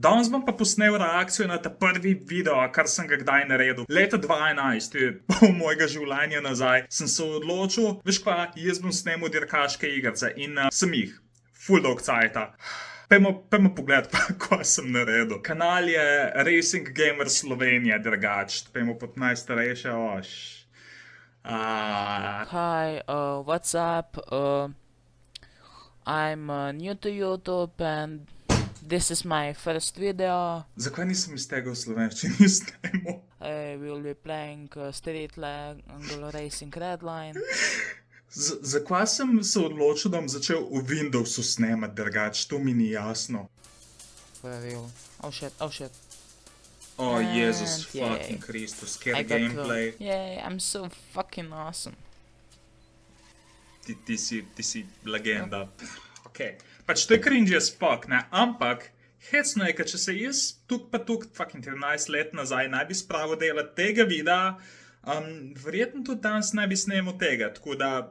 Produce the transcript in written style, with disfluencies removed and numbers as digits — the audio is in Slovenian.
Danes bom pa posnel reakcijo na ta prvi video, kar sem ga kdaj naredil. Leta 2011, to je pol mojega življenja nazaj, sem se odločil, veš kva, jaz bom snemal dirkaške igrice in sem jih. Ful dolg cajta. Pejmo pogled, kva sem naredil. Kanal je Racing Gamer Slovenija, drugač. Pejmo pod najstarejše, Hi, what's up? I'm new to YouTube and this is my first video. Zakaj nisem iz tega v slovenščini snemal? We'll be playing Street Legal Racing Redline. Zakaj sem se odločil, da bom začel v Windowsu snemat, drugač? To mi ni jasno. For real. Oh shit. Oh, Jezus, And yay. fucking Kristus, ker I got gameplay. Yay, I'm so fucking awesome. Ti si legenda. Ok, pač to je cringy as fuck, ne, ampak hecno je, ker če se jaz tuk fucking 13 let nazaj ne bi spravil delati tega videa, verjetno tudi danes ne bi snemal tega, tako da